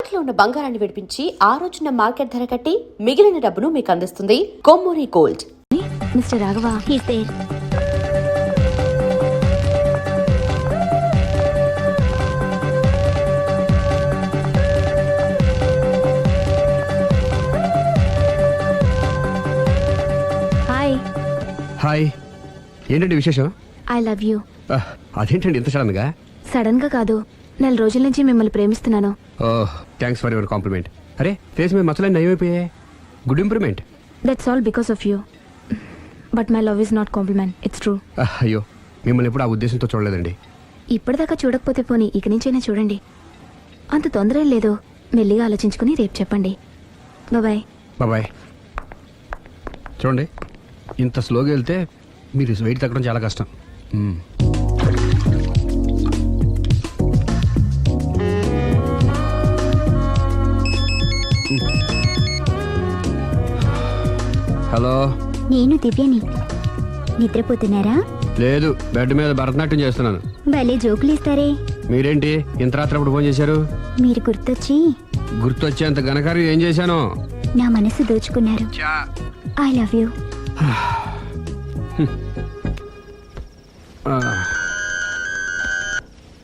తాకట్లో ఉన్న బంగారాన్ని విడిపించి ఆ రోజున మార్కెట్ ధర కట్టి మిగిలిన డబ్బును మీకు అందిస్తుంది Kommuri Gold. Mister Raghava, he's there. Hi. Hi, ఏంటండి విశేషం? I love you. అదేంటండి ఇంత సడన్ గా? సడన్ గా కాదు, నెల రోజుల నుంచి మిమ్మల్ని ప్రేమిస్తున్నాను. Oh, thanks for your compliment. అరే, ఫేస్ మీద మచ్చలన్నీ నయమైపోయాయి. Good improvement. That's all because of you. But my love is not compliment, it's true. అయ్యో, మిమ్మల్ని ఎప్పుడు ఆ ఉద్దేశంతో చూడలేదండి. ఇప్పటిదాకా చూడకపోతే పోనీ ఇక నుంచైనా చూడండి. అంత తొందర ఏం లేదు, మెల్లిగా ఆలోచించుకుని రేపు చెప్పండి. బాయ్. బాయ్. చూడండి, ఇంత స్లోగా వెళ్తే మీరు వెయిట్ తగ్గడం చాలా కష్టం. హలో, నేను దివ్యని. నిద్రపోతున్నారా? లేదు, బెడ్ మీద భరతనాట్యం చేస్తున్నాను. భలే జోకులు ఇస్తారే. మీరేంటి ఇంత రాత్రి అప్పుడు ఫోన్ చేశారు? మీరు గుర్తొచ్చి గుర్తొచ్చేంత ఘనకార్యం ఏం చేశాను? నా మనసు దోచుకున్నారు. I love you.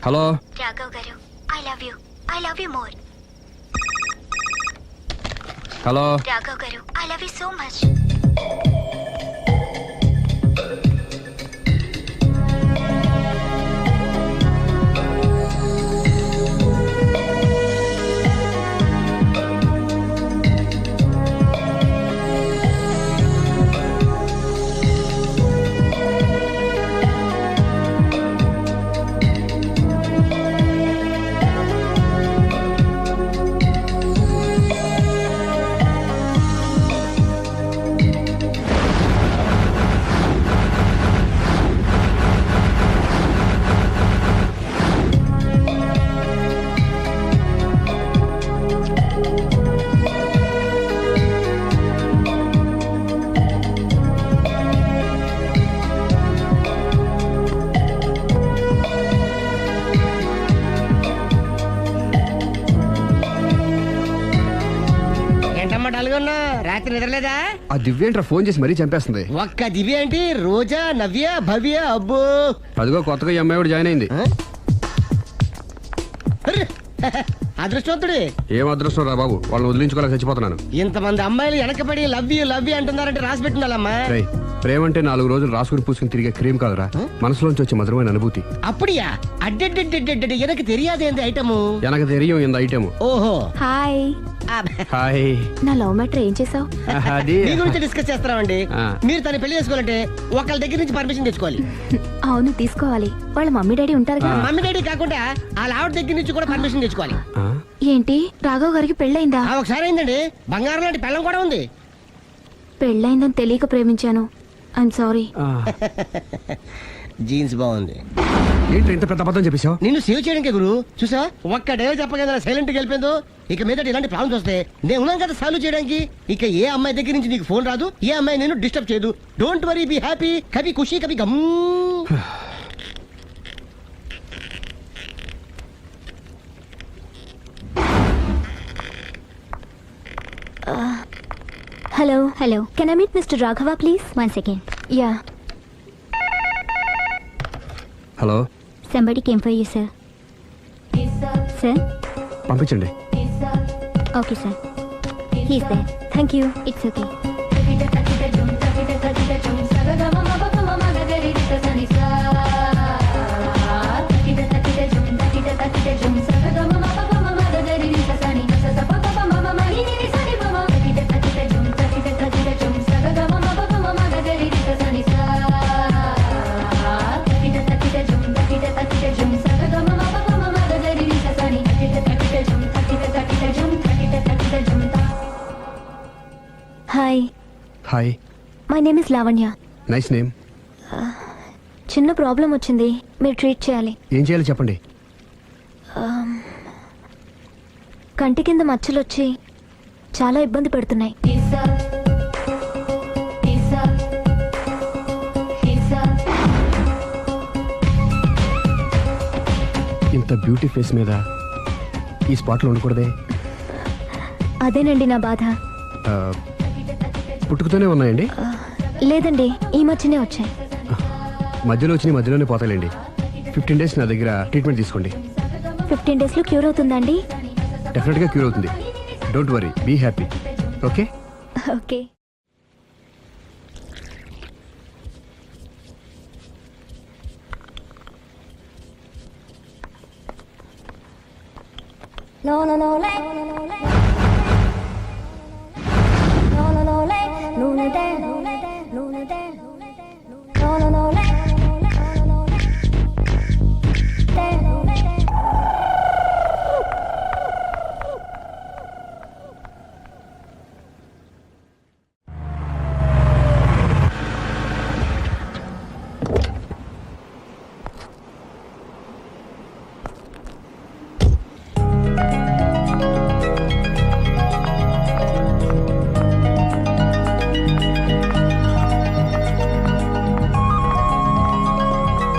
Hello Raghav garu, I love you. I love you more. Hello Raghav garu, I love you so much. రాత్రి నిద్రలేదా? ఆ దివ్యేంట్రా ఫోన్ చేసి మరీ చంపేస్తుంది. ఒక్క దివ్య ఏంటి, రోజా, నవ్య, భవ్య, అబ్బో. అదిగో కొత్తగా ఈ అమ్మాయి కూడా జాయిన్ అయింది. అదృష్టవంతుడి. ఏం అదృష్టం రా బాబు, వాళ్ళని వదిలించుకోలేక చచ్చిపోతున్నాను. ఇంతమంది అమ్మాయిలు వెనకబడి లవ్ యూ అంటున్నారంటే రాసి పెట్టిండాలమ్మా. ప్రేమ అంటే 4 రోజులు రాసుకుని పూసుకుని తిరిగే క్రీమ్ కాదురా, మనసులోంచి వచ్చే మధురమైన అనుభూతి. అప్పుడియా? అడ్డెడ్డెడ్డెడ్డెడ్ ఎనకు తెలియదేంది ఐటము. ఎనకు తెలియం ఇంత ఐటమ్. ఓహో, హాయ్. హాయ్. నా లవ్ మ్యాటర్ ఏం చేసావు? అది మీ గురించి డిస్కస్ చేస్తామండి. మీరు తన పెళ్లి చేసుకోవాలంటే ఒకళ్ళ దగ్గర నుంచి పర్మిషన్ తెచ్చుకోవాలి. అవును, తీసుకోవాలి. వాళ్ళ మమ్మీ డాడీ ఉంటారు కదా. మమ్మీ డాడీ కాకుండా వాళ్ళ ఆవిడ దగ్గర నుంచి కూడా పర్మిషన్ తెచ్చుకోవాలి. ఏంటి, రాఘవ్ గారికి పెళ్ళైందా? ఒకసారి అయిందండి. బంగారం లాంటి పెళ్ళం కూడా ఉంది. పెళ్ళైందని తెలియక ప్రేమించాను. I'm sorry. జీన్స్ బాగుంది. ఏంటి ఇంత పెద్ద అబద్ధం చెప్పేశావు? నిన్ను సేవ్ చేయడానికి గురు. చూసా, ఒక్క డే చెప్పగల సైలెంట్ గా వెళ్ళిపోయిందో. ఇక మీద ఇలాంటి ప్రాబ్లమ్స్ వస్తే నేను ఉన్నాం కదా సాల్వ్ చేయడానికి. ఇక ఏ అమ్మాయి దగ్గర నుంచి నీకు ఫోన్ రాదు, ఏ అమ్మాయి నేను డిస్టర్బ్ చేయదు. Don't worry, be happy. Kabhi Khushi Kabhi Gham. Hello. Hello, can I meet mister Raghava please? 1 second. Yeah. Hello. Somebody came for you, sir. Sir? పంపించండి. Okay, sir. He's there. Thank you. It's okay. Hi. Hi. My name is Lavanya. Nice name. చిన్న problem వచ్చింది, మీరు treat చేయాలి. ఏం చేయాలి చెప్పండి. కంటి కింద మచ్చలు వచ్చి చాలా ఇబ్బంది పెడుతున్నాయి. ఇంత బ్యూటీ ఫేస్ మీద ఈ స్పాట్లో ఉండకూడదే. అదేనండి నా బాధ. పుట్టుకతోనే ఉన్నాయండి? లేదండి, ఈ మధ్యనే వచ్చాయి. మధ్యలో వచ్చి మధ్యలోనే పోతాయండి. 15 days నా దగ్గర ట్రీట్మెంట్ తీసుకోండి. 15 days లో క్యూర్ అవుతుందండి? డెఫినెట్గా క్యూర్ అవుతుంది. Don't worry, be happy. Okay okay.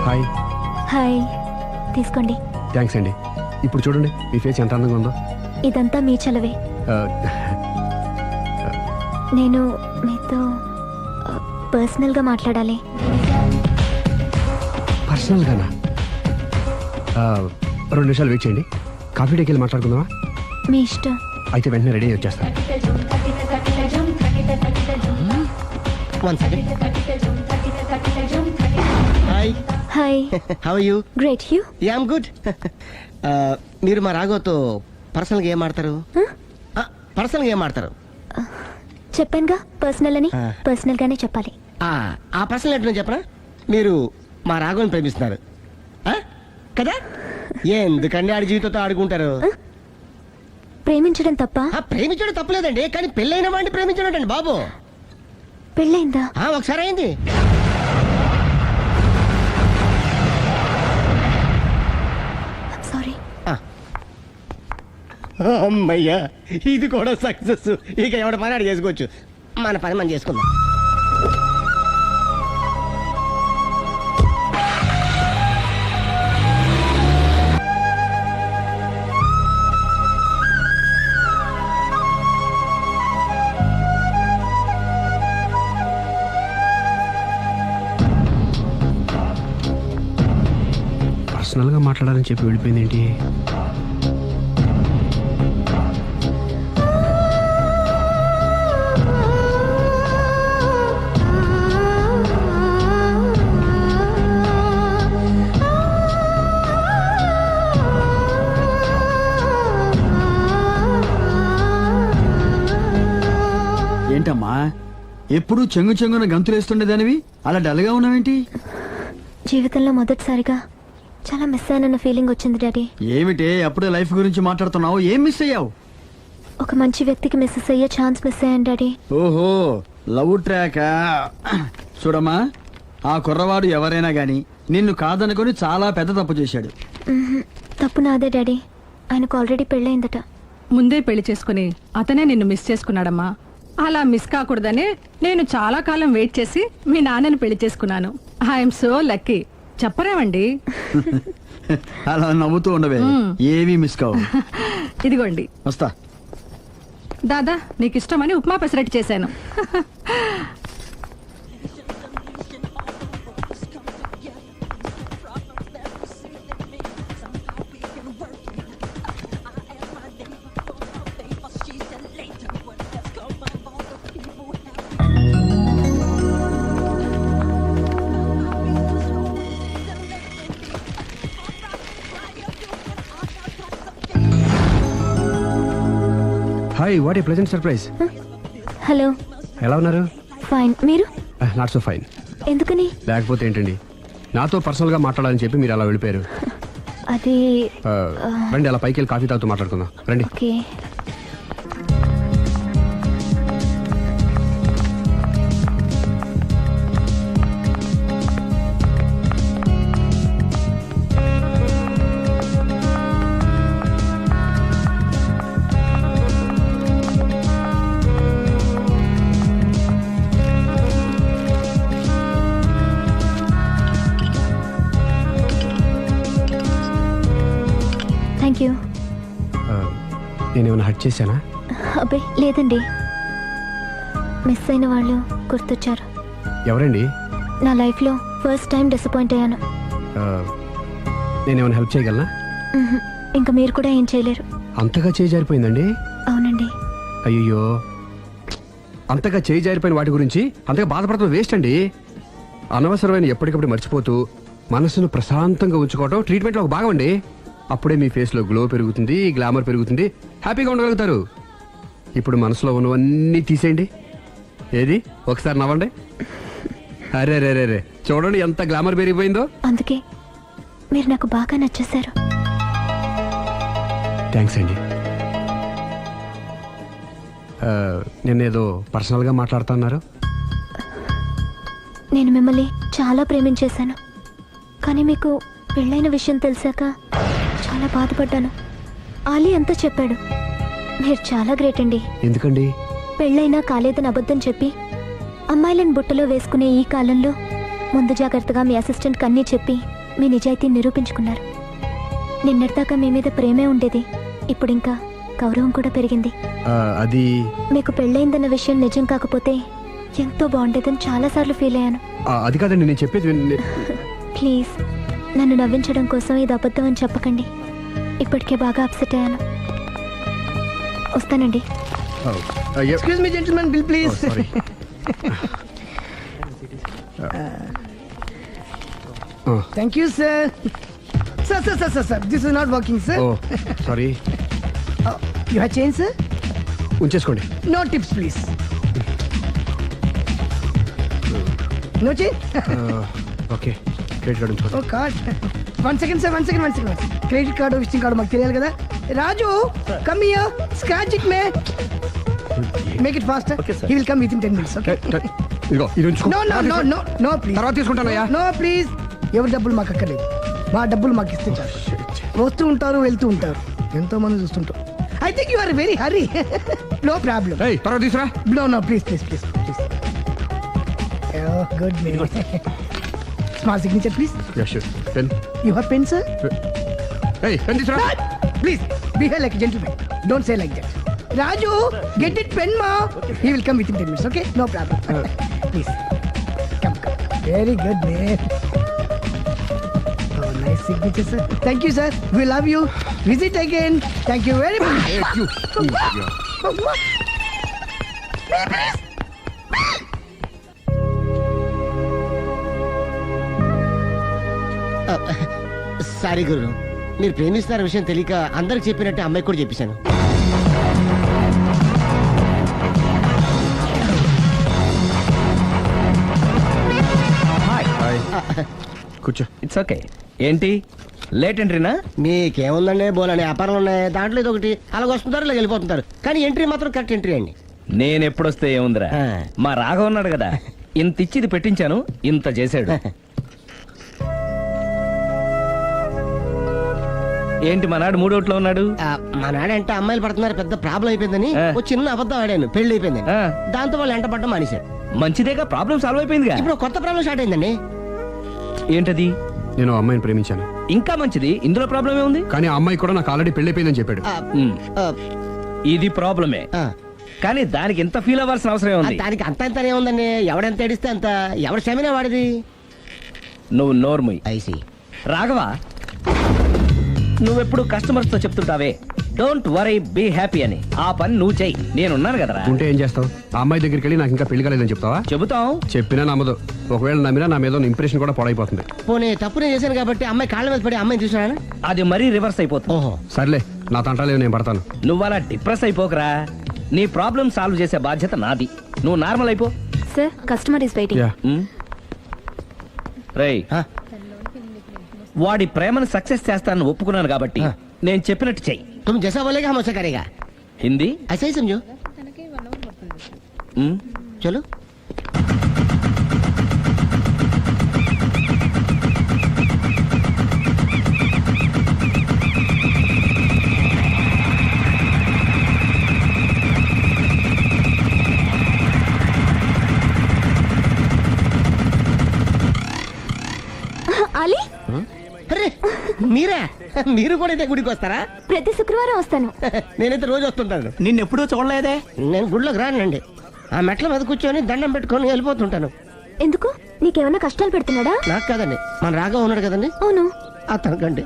Hi. Hi, తీసుకోండి. థ్యాంక్స్ అండి. ఇప్పుడు చూడండి మీ ఫేస్ ఎంత అందంగా ఉందో. ఇదంతా మీ చలవే. నేను మీతో పర్సనల్గా మాట్లాడాలి. పర్సనల్గానా? 2 నిమిషాలు వెయిట్ చేయండి. కాఫీ డేకి వెళ్ళి మాట్లాడుకుందామా? మీ ఇష్టం. అయితే వెంటనే రెడీ అయ్యి వచ్చేస్తాను. 1 second. Hi. Hi. How are you? Great. You? Yeah I'm good. మీరు మా రాఘవతో పర్సనల్గా ఏం ఆడతారు? పర్సనల్గా ఏం ఆడతారు? చెప్పానుగా పర్సనల్ అని. పర్సనల్ గానే చెప్పాలి. ఆ పర్సనల్ ఏంటో చెప్పరా? మీరు మా రాఘవని ప్రేమిస్తున్నారు కదా? ఎందుకండి ఆడి జీవితంతో ఆడుకుంటారు? ప్రేమించడం తప్ప? ప్రేమించడం తప్పలేదండి, కానీ పెళ్ళైన వాడిని ప్రేమించడం అండి బాబు. పెళ్ళైందా? ఒకసారి అయింది. సారీ. అమ్మయ్యా, ఇది కూడా సక్సెస్. ఇక ఎవడ పని ఆడు చేసుకోవచ్చు. మన పని మనం చేసుకుందాం. పర్సనల్గా మాట్లాడాలని చెప్పి వెళ్ళిపోయింది ఏంటి? ఏంటమ్మా ఎప్పుడు చెంగు చెంగున గంతులేస్తుండేదానివి అలా డల్గా ఉన్నావేంటి? జీవితంలో మొదటిసారిగా చాలా మిస్ అయిన ఫీలింగ్ వచ్చింది డాడీ. ఏమిటే అప్పుడే లైఫ్ గురించి మాట్లాడుతున్నావు? ఏం మిస్ అయ్యావు? ఒక మంచి వ్యక్తికి మిస్ అయ్యే ఛాన్స్ మిస్ అయ్యాను డాడీ. ఓహో, లవ్ ట్రాక్. చూడమ్మా, ఆ కుర్రవాడు ఎవరైనా గాని నిన్ను కాదనుకొని చాలా పెద్ద తప్పు చేశాడు. తప్పు నాదే డాడీ. ఆయనకు ఆల్రెడీ పెళ్ళయిందట. ముందే పెళ్లి చేసుకుని అతనే నిన్ను మిస్ చేసుకున్నాడమ్మా. అలా మిస్ కాకూడదనే నేను చాలా కాలం వెయిట్ చేసి మీ నాన్నని పెళ్లి చేసుకున్నాను. I'm so lucky. చెప్పరేమండి? అలా నవ్వుతూ ఉండవే, ఏమీ మిస్ కావు. ఇదిగోండి. వస్తా. దాదా, నీకు ఇష్టమని ఉప్మా పెసరట్టు చేశాను. Hi, what a pleasant surprise. Hello. ఎలా ఉన్నారు? ఫైన్. మీరు? Not so fine. ఎందుకని? లేకపోతే ఏంటండి, నాతో పర్సనల్గా మాట్లాడాలని చెప్పి మీరు అలా వెళ్ళిపోయారు. అది రండి, అలా పైకి వెళ్ళి కాఫీ తాగుతూ మాట్లాడుకుందాం. రండి. ఓకే. Thank you. నేనేమైనా హర్ట్ చేశానా? అబ్బే లేదండి, మిస్ అయిన వాళ్ళు గుర్తొచ్చారు. ఎవరండి? నా లైఫ్లో ఫస్ట్ టైం డిసప్పాయింట్ అయ్యాను. ఆ, నేనేమైనా హెల్ప్ చేయగలనా? మ్హూ. ఇంకా మీరు కూడా ఏం చేయలేరు. అంతగా చేయి జారిపోయిందండి? అవునండి. అయ్యో, అంతగా చేయి జారిపోయిన వాటి గురించి అంతగా బాధపడటం వేస్ట్ అండి. అనవసరమైన ఎప్పటికప్పుడు మర్చిపోతూ మనసును ప్రశాంతంగా ఉంచుకోవటం ట్రీట్మెంట్లో ఒక భాగం అండి. అప్పుడే మీ ఫేస్లో గ్లో పెరుగుతుంది, గ్లామర్ పెరుగుతుంది, హ్యాపీగా ఉండగలుగుతారు. ఇప్పుడు మనసులో ఉన్నవన్నీ తీసేయండి. ఏది ఒకసారి నవ్వండి. అరే రే రే రే, చూడండి ఎంత గ్లామర్ పెరిగిపోయిందో. అందుకే మీరు నాకు బాగా నచ్చేశారు. థ్యాంక్స్ అండి. నేనేదో పర్సనల్గా మాట్లాడుతున్నారు. నేను మిమ్మల్ని చాలా ప్రేమించేశాను, కానీ మీకు పెళ్ళైన విషయం తెలిసాక చాలా బాధపడ్డాను. ఆలీ అంతా చెప్పాడు. మీరు చాలా గ్రేట్ అండి. ఎందుకండి? పెళ్ళైనా కాలేదని అబద్ధం చెప్పి అమ్మాయిలను బుట్టలో వేసుకునే ఈ కాలంలో ముందు జాగ్రత్తగా మీ అసిస్టెంట్కి అన్నీ చెప్పి మీ నిజాయితీ నిరూపించుకున్నారు. నిన్నటిదాకా మీ మీద ప్రేమే ఉండేది, ఇప్పుడు ఇంకా గౌరవం కూడా పెరిగింది. అది మీకు పెళ్ళైందన్న విషయం నిజం కాకపోతే ఎంతో బాగుండేదని చాలాసార్లు ఫీల్ అయ్యాను. అది కాదండి నేను చెప్పేది. ప్లీజ్ నన్ను నవ్వించడం కోసం ఇది అబద్ధం అని చెప్పకండి. ఇప్పటికే బాగా అప్సెట్ అయ్యాను. వస్తానండి. Excuse me gentlemen, bill please. Thank you sir. Sir this is not working sir. Sorry. You have change sir? ఉంచేసుకోండి. No tips please. No change. Okay, credit card ఉంచుకోండి. Oh card. One second sir, one second. Credit card visiting card మాకు తెలియాలి కదా. Raju come here, scratch it may, make it fast. He will come within 10 minutes. Okay. ఇదిగో ఇది ఉంచుకో. No please. తర్వాత తీసుకుంటానయ్యా. No please. ఎవరి డబ్బులు మాకు అక్కర్లేదు, మా డబ్బులు మాకు ఇస్తే చాలు. వస్తూ ఉంటారు, వెళ్తూ ఉంటారు, ఎంతో మంది చూస్తుంటారు. I think you are very hurry. No problem. ఏయ్, తర్వాత తీసురా. No, please. Oh, good man. Small signature, please. Yeah, sure. Pen. You have pen, sir? Hey, pen తీసురా. Please, behave like a gentleman. Don't say like that. Raju, get it pen, ma. He will come within 10 minutes, okay? No problem. Please. Come. Very good, man. Oh, nice signature, sir. Thank you, sir. We love you. Visit again. Thank you very much. Hey, you. Sorry గురు, మీరు ప్రేమిస్తున్న విషయం తెలియక అందరికి చెప్పినట్టే అమ్మాయికి కూడా చెప్పేశాను. కూర్చో. It's okay. ఏంటి లేట్ ఎంట్రీనా? మీకేముందండి, బోలని వ్యాపారాలు ఉన్నాయి, దాంట్లో ఇది ఒకటి అలాగ వస్తుంటారు, ఇలా వెళ్ళిపోతుంటారు, కానీ ఎంట్రీ మాత్రం కరెక్ట్ ఎంట్రీ అండి. నేను ఎప్పుడొస్తే ఏముందిరా, మా రాఘవ ఉన్నాడు కదా, ఇంత ఇచ్చి ఇది పెట్టించాను, ఇంత చేశాడు. ఏంటి మా నాడు మూడోట్లో ఉన్నాడు? మా నాడంటే అమ్మాయిలు పడుతున్నారు, పెద్ద ప్రాబ్లం అయిపోయిందని ఒక చిన్న అబద్ధం ఆడాను, పెళ్లి అయిపోయిందని. దాంతో వాళ్ళు ఎంట పడడం మానేశారు. మంచిదేగా, ప్రాబ్లం సాల్వ్ అయిపోయిందిగా. ఇప్పుడు కొత్త ప్రాబ్లం స్టార్ట్ అయిందండి. ఏంటది? నేను ఆ అమ్మాయిని ప్రేమించాను. ఇంకా మంచిది, ఇందులో ప్రాబ్లం ఏముంది? కానీ ఆ అమ్మాయి కూడా నాకు ఆల్రెడీ పెళ్ళైపోయిందని చెప్పాడు. ఇది ప్రాబ్లమే, కానీ దానికి ఎంత ఫీల్ అవ్వాల్సిన అవసరం ఉంది? దానికి అంత ఎంత ఏముందండి, ఎవడెంత ఏడిస్తే అంత, ఎవడు క్షమినా వాడిది. నువ్వు నోర్ముయ్. ఐసి రాఘవ, నువ్వెప్పుడు కస్టమర్స్ తో చెప్తుంటావే డోంట్ వరీ బీ హ్యాపీ అని, ఆ పని నువ్వు చెయ్యి, నేనున్నాను కదరా. ఉంటే ఏం చేస్తావు? ఆ అమ్మాయి దగ్గరికి వెళ్ళి నాకు ఇంకా పెళ్లి కాలేదని చెప్తావా? చెబుతాం. చెప్పినా నమ్మదు. ఒకవేళ నమ్మినా నా మీద ఇంప్రెషన్ కూడా పాడైపోతుంది. పోనీ తప్పు నేను చేశాను కాబట్టి అమ్మాయి కాళ్ళ మీద పడి అమ్మాయిని చూసాను, అది మరీ రివర్స్ అయిపోతుంది. ఓహో సర్లే, నా తంటాలేవు, నేను పడతాను. నువ్వు అలా డిప్రెస్ అయిపోకరా, నీ ప్రాబ్లం సాల్వ్ చేసే బాధ్యత నాది, నువ్వు నార్మల్ అయిపో. Sir, customer is waiting. Yeah. రేయ్, వాడి ప్రేమను సక్సెస్ చేస్తానని ఒప్పుకున్నాను కాబట్టి నేను చెప్పినట్టు చెయ్యి. तुम जैसा बोलेगा हम वैसा करेगा. హిందీ ऐसा ही समझो. चलो. ఆలీ, अरे మీరా? మీరు కూడా ఇదే గుడికి వస్తారా? ప్రతి శుక్రవారం వస్తాను. నేనైతే రోజు వస్తుంటాను. నిన్నెప్పుడూ చూడలేదే. నేను గుడిలోకి రానండి. ఆ మెట్ల మీద కూర్చొని దండం పెట్టుకొని వెళ్ళిపోతుంటాను. ఎందుకు? నీకేమైనా కష్టాలు పెడుతున్నాడా? నాకు కాదండి, మన రాగా ఉన్నాడు కదండి, అవును. అతనికండి.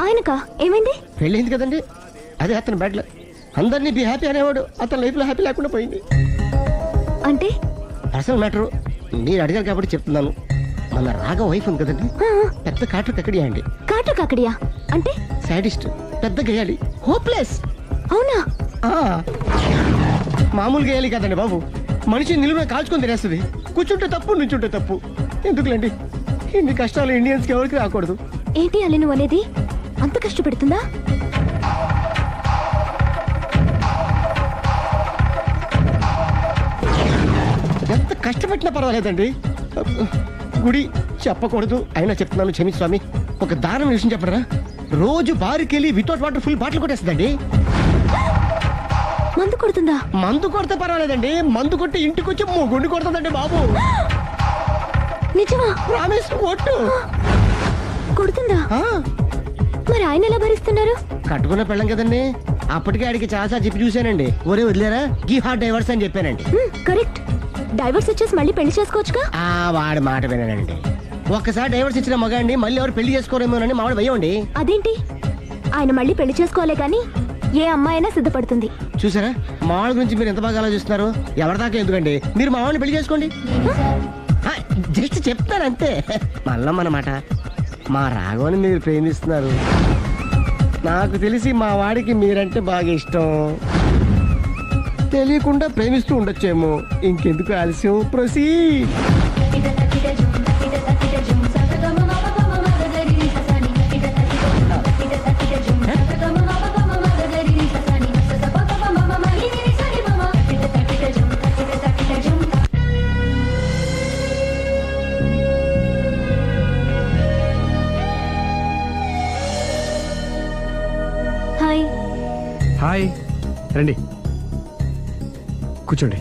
ఆయనకా? ఏమైంది? పెళ్ళైంది కదండి, అదే అతని బెడ్లో అందరినీ బి హ్యాపీ అనేవాడు. అతని లైఫ్ లో హ్యాపీ లేకుండా పోయింది. అంటే పర్సనల్ మ్యాటర్ మీరు అడిగారు కాబట్టి చెప్తున్నాను. మన రాగా వైఫ్ ఉంది కదండి, పెద్ద కాటు కక్కడియా అండి. కాటు కాకడియా అంటే? సాడిస్ట్, పెద్ద గేయాలి, హోప్లెస్. అవునా? మామూలు గేయాలి కదండి బాబు, మనిషి నిలువున కాల్చుకొని తినేస్తుంది. కూర్చుంటే తప్పు, నుంచుంటే తప్పు. ఎందుకులేండి, ఇన్ని కష్టాలు ఇండియన్స్ కి ఎవరికి రాకూడదు. ఏంటి అల్లి నువ్వు అనేది? అంత కష్టపెడుతుందా? ఎంత కష్టపెట్టినా పర్వాలేదండి. గుడి చెప్పకూడదు అయినా చెప్తున్నాను, క్షమించు స్వామి. ఒక దారుణ విషయం చెప్పరా, రోజు బారుకెళ్ళి వితౌట్ వాటర్ ఫుల్ బాటిల్ కొట్టేస్తుందండి. మందు కొడుతుందా? మందు కొడితే పర్వాలేదండి, మందు కొట్టి ఇంటికి వచ్చి గుండు కొడుతుందండి బాబు. నిజమా? ప్రామిస్, ఒట్టు. కొడుతుందా? ఆ, మరి ఆయన ఎలా భరిస్తున్నారు? కట్టుకున్న పెళ్ళం కదండి. అప్పటికే ఆడికి చాలా చెప్పి చూశానండి. ఒరే వదిలేరా, గీ హార్ట్ డైవర్స్ అని చెప్పానండి. కరెక్ట్. డైవర్స్ ఇచ్చేసి మళ్ళీ పెళ్లి చేసుకోవచ్చుగా. వాడి మాట వినానండి. ఒక్కసారి డైవర్స్ ఇచ్చిన మగాండి మళ్ళీ ఎవరు పెళ్లి చేసుకోరేమోనని మావాడు భయండి. అదేంటి? ఆయన మళ్ళీ పెళ్లి చేసుకోలే గాని ఏ అమ్మాయినా సిద్ధపడుతుంది. చూసారా, మావాడి గురించి మీరు ఎంత బాగా ఆలోచిస్తున్నారు. ఎవరిదాకా ఎందుకండి, మీరు మావాడిని పెళ్లి చేసుకోండి. జస్ట్ చెప్తాను అంతే. మళ్ళా మన మాట, మా రాఘవని మీరు ప్రేమిస్తున్నారు. నాకు తెలిసి మా వాడికి మీరంటే బాగా ఇష్టం. తెలియకుండా ప్రేమిస్తూ ఉండొచ్చేమో. ఇంకెందుకు ఆలస్యం, ప్రొసీడ్. హాయ్. హాయ్, రండి కూర్చోండి.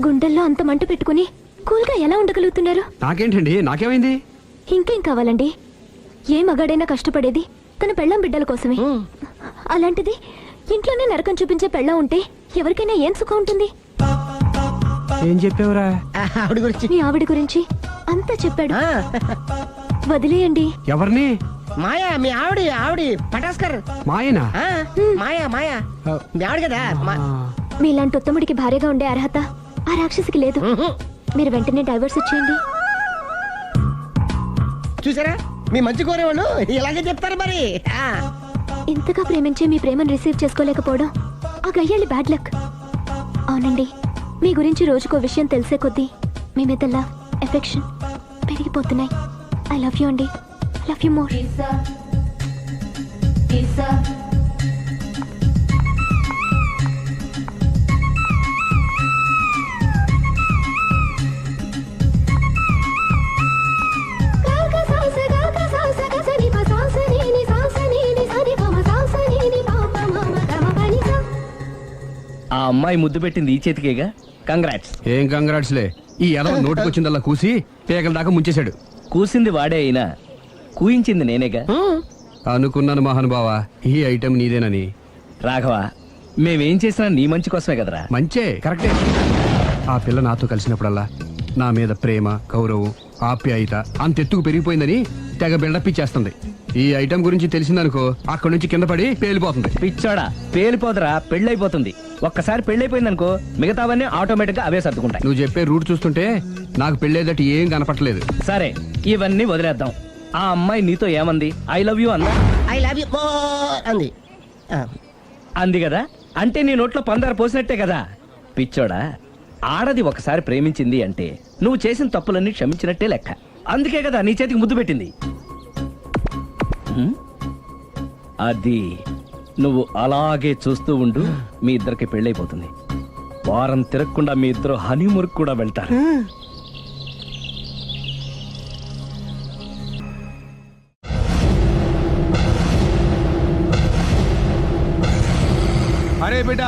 గుండెల్లో అంత మంట పెట్టుకుని కూల్గా ఎలా ఉండగలుగుతున్నారు? నాకేంటండి, నాకేమైంది? ఇంకేం కావాలండి? ఏ మగాడైనా కష్టపడేది తన పెళ్ళాం బిడ్డల కోసమే. అలాంటిది ఇంట్లోనే నరకం చూపించే పెళ్ళాం ఉంటే ఎవరికైనా ఏం సుఖం ఉంటుంది? ఏం చెప్పావురా? ఆవిడ గురించి. మీ ఆవిడ గురించి అంతా చెప్పాడు. వదిలేయండి. ఎవరిని? మాయా, మీ ఆవిడ పటాస్కర్. మాయనా? మాయా మీ ఆవిడ కదా. మీలాంటి ఉత్తముడికి భార్యగా ఉండే అర్హత ఆ రాక్షసికి లేదు. మీరు వెంటనే డైవర్స్ ఇచ్చేయండి. చూసారా, మీ మంచి కోరేవాళ్ళు ఇలాగే చెప్తారు మరి. ఇంతగా ప్రేమించే మీ ప్రేమను రిసీవ్ చేసుకోలేకపోవడం ఆ గయ్యాలి బ్యాడ్ లక్. అవునండి, మీ గురించి రోజుకో విషయం తెలిసే కొద్దీ మీ మీద లవ్, ఎఫెక్షన్ పెరిగిపోతున్నాయి. ఐ లవ్ యూ అండి. I love you more. ఆ అమ్మాయి ముద్దు పెట్టింది ఈ చేతికేగా. కంగ్రాట్స్. ఏం కంగ్రాట్స్లే, ఈ ఎదవ నోటికొచ్చిందల్లా కూసి పేకల దాకా ముంచేశాడు. కూసింది వాడే అయినా కూయించింది నేనేగా. అనుకున్నాను మహానుభావ, ఈ ఐటెం నీదేనని. రాఘవ, మేమేం చేసినా నీ మంచి కోసమే కదరా. మంచే, కరెక్టే. ఆ పిల్ల నాతో కలిసినప్పుడల్లా నా మీద ప్రేమ, గౌరవం, ఆప్యాయత అంతెత్తుకు పెరిగిపోయిందని తెగ బిల్డప్ ఇచ్చేస్తుంది. ఈ ఐటెం గురించి తెలిసిందనుకో, అక్కడి నుంచి కింద పడి పేలిపోతుంది. పిచ్చోడా, పేలిపోదరా, పెళ్ళైపోతుంది. ఒక్కసారి పెళ్ళైపోయిందనుకో మిగతావన్నీ ఆటోమేటిక్ గా అవే సర్దుకుంటాయి. నువ్వు చెప్పే రూట్ చూస్తుంటే నాకు పెళ్ళేదట ఏం కనపట్లేదు. సరే, ఇవన్నీ వదిలేద్దాం. ఆ అమ్మాయి నీతో ఏమంది? ఐ లవ్ యూ అందా? ఐ లవ్ యూ అంది. అంది కదా, అంటే నీ నోట్లో పందారు పోసినట్టే కదా. పిచ్చోడా, ఆడది ఒకసారి ప్రేమించింది అంటే నువ్వు చేసిన తప్పులన్నీ క్షమించినట్టే లెక్క. అందుకే కదా నీ చేతికి ముద్దు పెట్టింది. అది నువ్వు అలాగే చూస్తూ ఉండు, మీ ఇద్దరికి పెళ్ళైపోతుంది. వారం తిరగకుండా మీ ఇద్దరు హనీమూర్ కూడా వెళ్తారు. అరే బిడ్డ,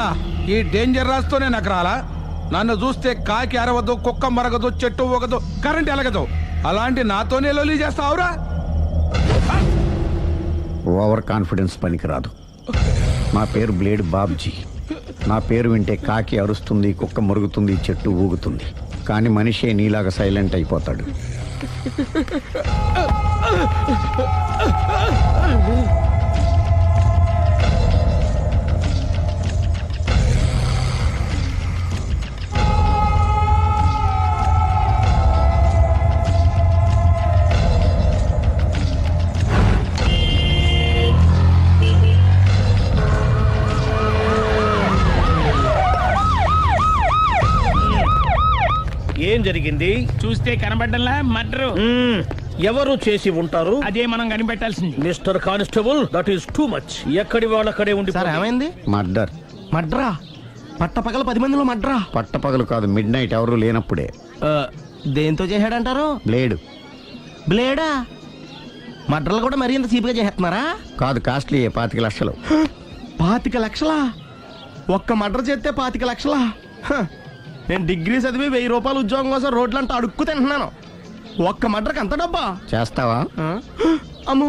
ఈ డేంజర్ రాస్తూనే నాకు రాలా. నన్ను చూస్తే కాకి అరవదు, కుక్క మరగదు, చెట్టు ఊగదు, కరెంట్ ఎలగదు. అలాంటి నాతోనే లొలి చేస్తావురా? ఓవర్ కాన్ఫిడెన్స్ పనికిరాదు. నా పేరు బ్లేడ్ బాబ్జీ. నా పేరు వింటే కాకి అరుస్తుంది, కుక్క మురుగుతుంది, చెట్టు ఊగుతుంది. కానీ మనిషే నీలాగా సైలెంట్ అయిపోతాడు. ఏం జరిగింది? చూస్తే కనబడ్డంలా మర్డరు. ఎవరు చేసి ఉంటారు? అదే మనం కనిపెట్టాల్సింది. Mister constable, that is too much. ఎక్కడి వాళ్ళక్కడే ఉండి సార్ ఏమైంది? మర్డర్. మడ్రా పట్ట పగల 10 మందిలో మడ్రా. పట్టపగలు కాదు, మిడ్ నైట్ ఎవరు లేనప్పుడే. దేంతో చేశాడంటారు? బ్లేడ్. బ్లేడా? మడ్రలు కూడా మరీ ఇంత చీప్గా చేస్తున్నారా? కాదు, కాస్ట్లీ 25 లక్షలు. 25 లక్షలా? ఒక్క మడ్ర చేస్తే 25 లక్షలా? హ, నేను డిగ్రీ చదివి 1000 రూపాయలు ఉద్యోగం కోసం రోడ్లంతా అడుక్కు తింటున్నాను. ఒక్క మడ్రకి అంత డబ్బా? చేస్తావా? అమ్మో,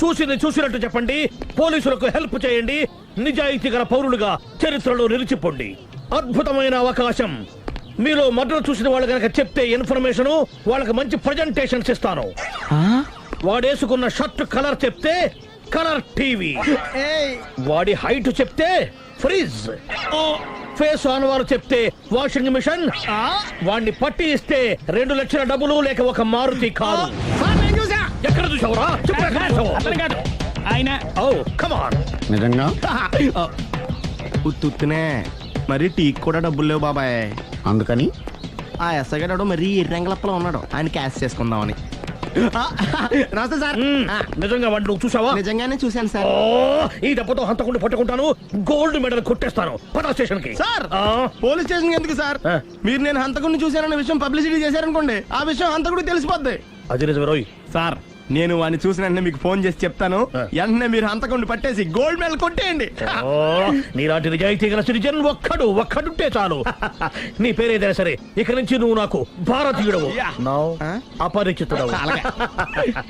చూసినట్టు చెప్పండి. పోలీసులకు హెల్ప్ చేయండి. నిజాయితీ గల పౌరులుగా చరిత్రలో నిలిచిపోండి. అద్భుతమైన అవకాశం. మీలో మర్డర్ చూసిన వాళ్ళు కనుక చెప్తే ఇన్ఫర్మేషన్, వాళ్ళకి మంచి ప్రజెంటేషన్స్ ఇస్తాను. వాడేసుకున్న షర్ట్ కలర్ చెప్తే కలర్ టీవీ, వాడి హైట్ చెప్తే ఫ్రిజ్, ఫేస్ ఆన్ వారు చెప్తే వాషింగ్ మిషన్, వాడిని పట్టి ఇస్తే 2 లక్షల డబ్బులు లేక ఒక మారుతి కారు. ఎక్కడ చూసావురా? అతను కాదు ఆయన. Oh come on. నిజంగా? ఉత్తునే మరి టీకి కూడా డబ్బులు లేవు బాబాయ్. అందుకని ఆ ఎస్ఐ గారు మరీ ఎర్రంగలప్పలో ఉన్నాడు, ఆయన క్యాష్ చేసుకుందామని. నమస్తే సార్. నిజంగా వాడిని నువ్వు చూసావా? నిజంగానే చూశాను సార్. ఈ దెబ్బతో హంతకుండా పట్టుకుంటాను, గోల్డ్ మెడల్ కొట్టేస్తాను. పద స్టేషన్ కి. సార్, పోలీస్ స్టేషన్ ఎందుకు సార్? మీరు నేను హంతకుడిని చూశానన్న విషయం పబ్లిసిటీ చేశారనుకోండి, ఆ విషయం హంతకుడికి తెలిసిపోద్ది. అది నిజమే రోయ్. సార్, నేను వాడిని చూసిన వెంటనే మీకు ఫోన్ చేసి చెప్తాను. వెంటనే మీరు హంతకుడిని పట్టేసి గోల్డ్ మెడల్ కొట్టేయండి. నీలాంటి నిజాయితీ గల సిటిజన్ ఒక్కడుంటే చాలు. నీ పేరేదైనా సరే, ఇక నుంచి నువ్వు నాకు భారతీయుడవు, అపరిచితుడవు.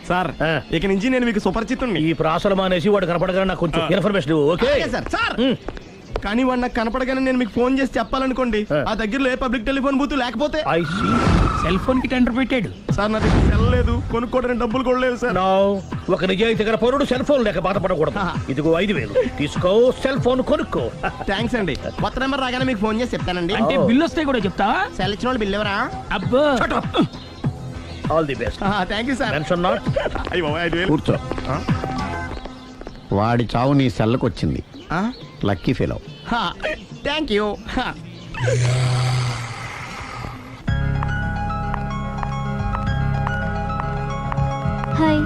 సార్, ఇక నుంచి నేను మీకు సుపరిచితుడిని. ఈ ప్రాసలు మానేసి వాడు కనపడగానే నాకు కొంచెం ఇన్ఫర్మేషన్ ఇవ్వు, ఓకే? సార్. సార్, కానీ వాడు నాకు కనపడగానే నేను మీకు ఫోన్ చేసి చెప్పాలనుకోండి, ఆ దగ్గరలో ఏ పబ్లిక్ టెలిఫోన్ బూత్ లేకపోతే. I see. సెల్ ఫోన్ కి టెండర్ పెట్టాడు. సార్, నా దగ్గర సెల్ లేదు, కొనుక్కోవడానికి డబ్బులు కూడా లేవు సార్. ఒక నిజాయితీ గల పౌరుడు సెల్ ఫోన్ లేక బాధపడకూడదు. ఇదిగో 5,000 తీసుకో, సెల్ ఫోన్ కొనుక్కో. థ్యాంక్స్ అండి. కొత్త నెంబర్ రాగానే మీకు ఫోన్ చేసి చెప్తానండి. అంటే బిల్ వస్తే కూడా చెప్తావా? సెల్ ఇచ్చిన వాళ్ళు బిల్ ఎవరా? అబ్బో, all the best. Thank you sir. Mention not. కూర్చో. వాడి చావు నీ సెల్లకు వచ్చింది. Lucky fellow. Thank you. Hi.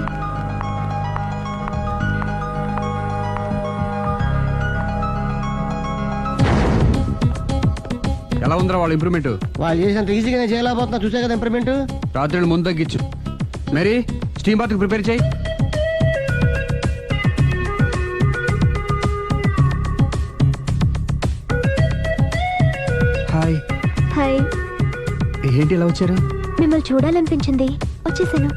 ఎలా ఉందిరా వాళ్ళ ఇంప్రూవ్మెంట్? వాళ్ళు చేసినంత ఈజీగానే చేయలేకపోతున్నా, చూసే కదా ఇంప్రూవ్మెంట్. రాత్రి ముందు తగ్గించు. మరి స్టీమ్ బాత్ ప్రిపేర్ చేయి. హాయ్. హాయ్. ఏంటి ఎలా వచ్చారు? మిమ్మల్ని చూడాలనిపించింది, వచ్చేసాను.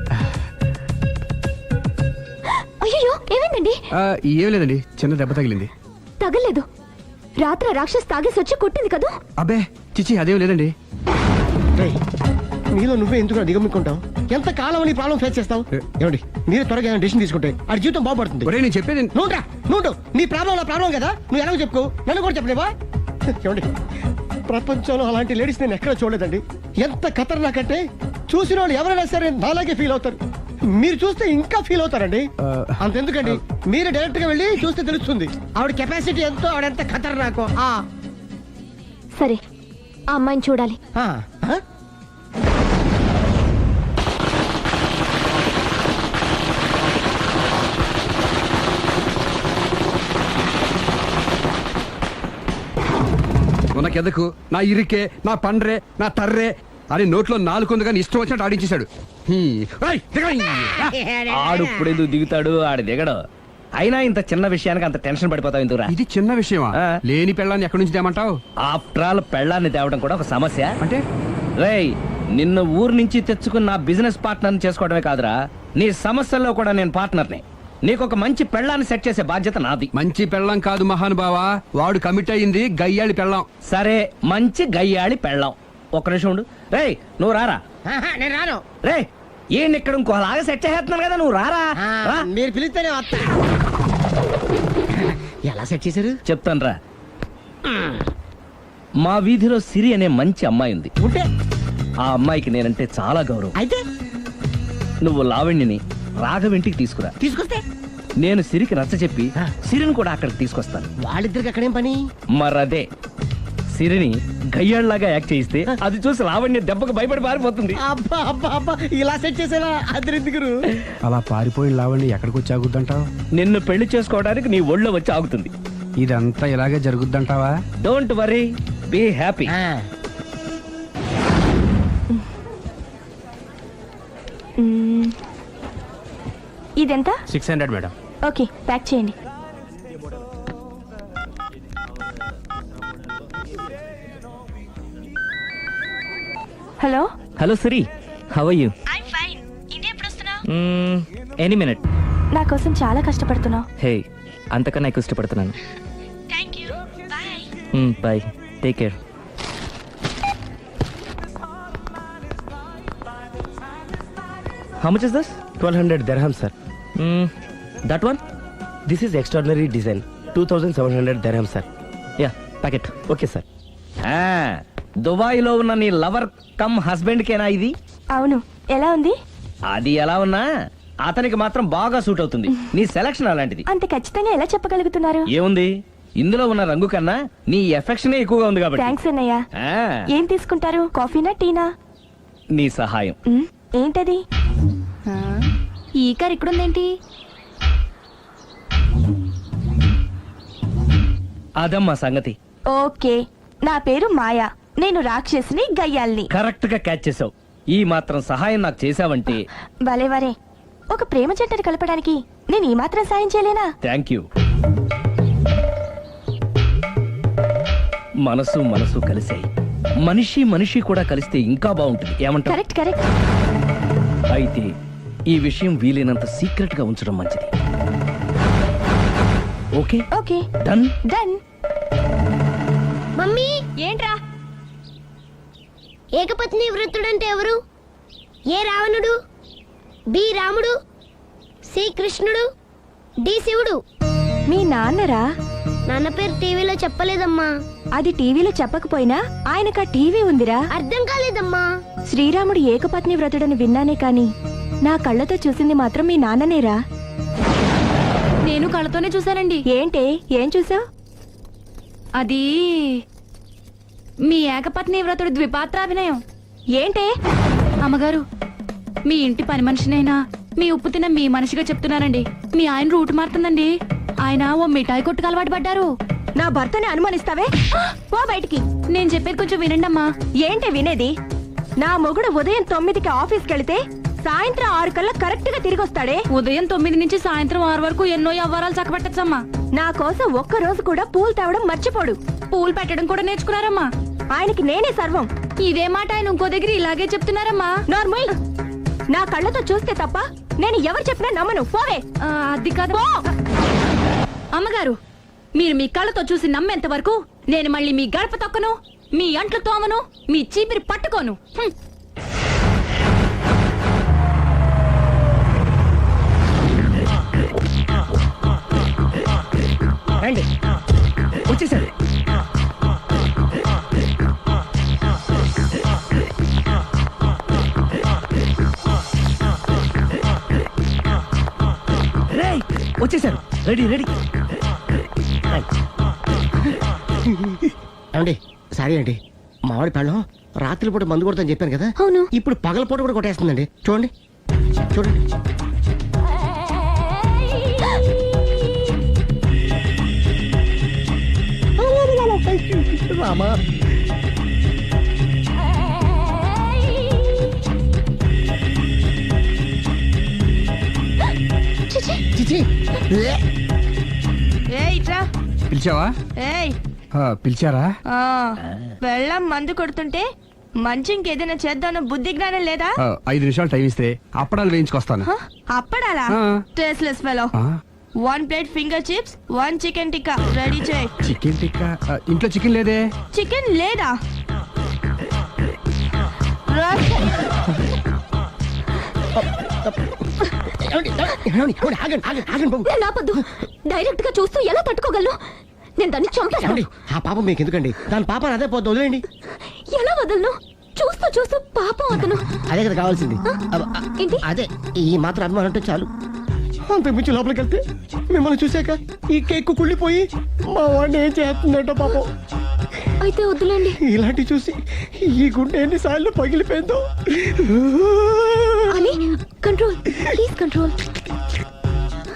అయ్యో, ఏమైందండి? ఏం లేదండి, చిన్న దెబ్బ తగిలింది. తగలేదు. రాత్రి రాక్షస్ తాగేసి వచ్చి కొట్టింది కదా? అబ్బే చిచి, అదేం లేదండి. నీలో నువ్వే ఎందుకు దిగమ్ముకుంటావు? ఎంత కాలం నీ ప్రాబ్లం ఫేస్ చేస్తావు? ఏమండి, మీరు త్వరగా డెసిషన్ తీసుకుంటే ఆ జీవితం బాగుపడుతుంది. ఒరేయ్, నేను చెప్పేది నువ్వు నీ ప్రాబ్లం నా ప్రాబ్లం కదా, నువ్వు ఎలా చెప్పుకో, నన్ను కూడా చెప్పలేవా? ఏమండి, ప్రపంచంలో అలాంటి లేడీస్ నేను ఎక్కడ చూడలేదండి. ఎంత ఖతర్నాకంటే చూసిన వాళ్ళు ఎవరైనా సరే నాలాగే ఫీల్ అవుతారు. మీరు చూస్తే ఇంకా ఫీల్ అవుతారండి. అంతెందుకండి, మీరు డైరెక్ట్ గా వెళ్ళి చూస్తే తెలుస్తుంది ఆవిడ కెపాసిటీ ఎంతో, ఆవిడెంత ఖతర్నాకో. సరే, ఆ అమ్మాయిని చూడాలి. నాకెదకు, నా ఇరికే, నా పండ్రే, నా తర్రే అని నోట్లో 4 ఉంది కానీ ఇష్టం వచ్చినట్టు ఆడించేశాడు. ఆడు ఇప్పుడు ఎందుకు దిగుతాడు? ఆడు దిగడు. అయినా ఇంత చిన్న విషయానికి అంత టెన్షన్ పడిపోతావు ఎందుకురా? ఇది చిన్న విషయమా? లేని పెళ్ళాన్ని ఎక్కడి నుంచి తేమంటావు? ఆఫ్టర్ ఆల్ పెళ్ళాన్ని తేవడం కూడా ఒక సమస్య. అంటే రేయ్, నిన్ను ఊరు నుంచి తెచ్చుకున్న నా బిజినెస్ పార్ట్నర్ని చేసుకోవడమే కాదురా, నీ సమస్యల్లో కూడా నేను పార్ట్నర్ని. నీకు ఒక మంచి పెళ్ళాన్ని సెట్ చేసే బాధ్యత నాది. మంచి పెళ్ళం కాదు మహానుభావా, వాడు కమిట్ అయ్యింది గయ్యాళి పెళ్ళం. సరే, మంచి గయ్యాళి పెళ్ళాం. ఒక్క నిమిషం ఉండు. రేయ్ నువ్వు రారా. నేను రాను. రే ఈయన ఇక్కడ ఇంకోలాగా సెట్ చేస్తున్నాను కదా, నువ్వు రారా. రా. మీరు పిలిస్తేనే వస్తా. ఎలా సెట్ చేశారు చెప్తాను రా. మా వీధిలో సిరి అనే మంచి అమ్మాయి ఉంది. ఉంటే ఆ అమ్మాయికి నేనంటే చాలా గౌరవం. అయితే నువ్వు లావణ్యని రాఘవింటికి తీసుకురా. తీసుకొస్తే నేను సిరికి నచ్చ చెప్పి సిరిని కూడా అక్కడికి తీసుకొస్తాను. వాళ్ళిద్దరికి అక్కడేం పని? మరదే సిరిని గయ్యాళ్ళలాగా యాక్ట్ చేయిస్తే అది చూసి లావణ్య దెబ్బకు భయపడి పారిపోతుంది. అబ్బా అబ్బా అబ్బా, ఇలా సెట్ చేసేలా అద్దరెందుకు? అలా పారిపోయిన లావణ్ణి ఎక్కడికి వచ్చి ఆగుద్దంటావు? నిన్ను పెళ్లి చేసుకోవడానికి నీ ఒళ్ళో వచ్చి ఆగుతుంది. ఇదంతా ఇలాగే జరుగుద్దంటావా? Don't worry, be happy. ఇదెంత? 600 మేడం. ఓకే, ప్యాక్ చేయండి. Hello hello Siri, how are you? Any minute. నా కోసం చాలా కష్టపడుతున్నావు. హే, అంతకన్నా ఎక్కువ ఇష్టపడుతున్నాను. Bye, take care. How much is this? 1200 dirham, sir. That one? This is extraordinary design. 2700 dirham, sir. Yeah, packet. Okay, sir. Dubai లో ఉన్న నీ లవర్ కమ్ హస్బెండ్ కేనా ఇది? అవును, ఎలా ఉంది? అది ఎలా ఉన్నా అతనికి మాత్రం బాగా సూట్ అవుతుంది. నీ సెలక్షన్ అలాంటిది. అంత ఖచ్చితంగా ఎలా చెప్పగలుగుతున్నారు? ఏముంది, ఇందులో ఉన్న రంగు కన్నా నీ ఎఫెక్షనే ఎక్కువగా ఉంది కాబట్టి. థ్యాంక్స్ అన్నయ్య. ఆ, ఏం తీసుకుంటారు, కాఫీనా టీనా? నీ సహాయం. ఏంటది? ఈ కార్ ఇక్కడుందేంటి? అదమ్మా సంగతి. ఓకే, నా పేరు మాయా. నేను రాక్షసిని, గయ్యాల్ని. కరెక్ట్ గా క్యాచ్ చేసావు. ఈ మాత్రం సహాయం నాకు చేసావంటే. భలే వరే, ఒక ప్రేమ జంటను కలపడానికి నేను ఈ మాత్రం సాయం చేయలేనా? Thank you. మనసు మనసు కలిసాయి, మనిషి మనిషి కూడా కలిస్తే ఇంకా బాగుంటుంది. ఏమంటావు? Correct correct. అయితే ఈ విషయం వీలైనంత సీక్రెట్ గా ఉంచడం మంచిది. Okay okay, done. Done. Mummy, ఏంట్రా? ఏకపత్ని వృత్తుడంటే ఎవరు? ఏ రావణుడు, బి రాముడు, సి కృష్ణుడు, డి శివుడు. మీ నాన్నరా? నాన్న పేరు టీవీలో చెప్పలేదమ్మా. అది టీవీలో చెప్పకపోయినా ఆయనకా టీవీ ఉందిరా. అర్థం కాలేదమ్మా. శ్రీరాముడు ఏకపత్ని వ్రతుడని విన్నానే కాని నా కళ్ళతో చూసింది మాత్రం మీ నాన్ననేరా. నేను కళ్ళతోనే చూశానండి. ఏంటే, ఏం చూసావు? అది మీ ఏకపత్ని వ్రతుడు ద్విపాత్రాభినయం. ఏంటే? అమ్మగారు, మీ ఇంటి పని మనిషినైనా మీ ఉప్పు తిన్న మీ మనిషిగా చెప్తున్నానండి. మీ ఆయన రూట్ మారుతుందండి. ఆయన ఓ మిఠాయి కొట్టుకు అలవాటు పడ్డారు. నా భర్తని అనుమానిస్తావే, పో బయటికి. నేను చెప్పేది కొంచెం వినండమ్మా. ఏంటి వినేది? నా మొగుడు ఉదయం 9కి ఆఫీస్కి వెళితే సాయంత్రం 6 కల్లా కరెక్ట్ గా తిరిగి వస్తాడే. ఉదయం 9 నుంచి సాయంత్రం 6 వరకు ఎన్నో వ్యవహారాలు చక్కబెట్టచ్చమ్మా. నా కోసం ఒక్క రోజు కూడా పూలు తేవడం మర్చిపోడు. పూలు పెట్టడం కూడా నేర్చుకున్నారమ్మా. ఆయనకి నేనే సర్వం. ఇదే మాట ఆయన ఇంకో దగ్గర ఇలాగే చెప్తున్నారమ్మా. నార్మల్, నా కళ్ళతో చూస్తే తప్ప నేను ఎవరు చెప్పినా నమ్మను. పోవే. అది కాదు అమ్మగారు, మీరు మీ కళ్ళతో చూసి నమ్మేంత వరకు నేను మళ్ళీ మీ గడప తొక్కను, మీ అంట్లు తోమను, మీ చీపిరి పట్టుకోను. రండి, వచ్చేసారు. రేయ్, వచ్చేసారు. Ready ready. ఏమండి, సారీ అండి, మామిడి పళ్ళం రాత్రిపూట మందు కొడతాను చెప్పాను కదా. అవును. ఇప్పుడు పగలపూట కూడా కొట్టేస్తుందండి. చూడండి చూడండి. రామా, చిచి. పిలిచావా? పిలిచారా? వెళ్ళం మందు కొడుతుంటే మంచి ఇంకేదైనా చేద్దామన్న బుద్ధి జ్ఞానం లేదా? 5 నిమిషాలు టైం ఇస్తే అప్పడాలు వేయించుకొస్తాను. అప్పడాలా? ఆ. Tasteless fellow. ఆ, 1 plate finger chips, 1 chicken tikka ready చేయి. చికెన్ టిక్కా ఇంట్లో చికెన్ లేదే. చికెన్ లేదా? నేను ఆపొద్దు. డైరెక్ట్ గా చూస్తూ ఎలా తట్టుకోగలను? నేను దాన్ని చంపేస్తాను. ఆ పాపం మీకు ఎందుకండి? దాని పాప అదే పోతుంది, వదిలేండి. ఎలా వదలను? చూస్తూ చూస్తూ పాపం అతను. అదే కదా కావాల్సింది. ఏంటి? అదే ఈ మాత్రం అభిమానం అంటే చాలు. అంతకు మించి లోపలికి వెళ్తే మిమ్మల్ని చూసాక ఈ కేక్ కుళ్ళిపోయి మా వాడిని ఏం చేస్తుందంటో పాపం. అయితే వద్దులేండి. ఇలాంటి చూసి ఈ గుండె ఎన్నిసార్లు పగిలిపోయిందో. అని control, please control.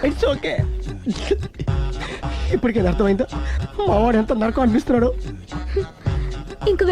It's okay. ఇప్పటికే అర్థమైందా మా వాడు ఎంత నరకం అనిపిస్తున్నాడో? ఇంక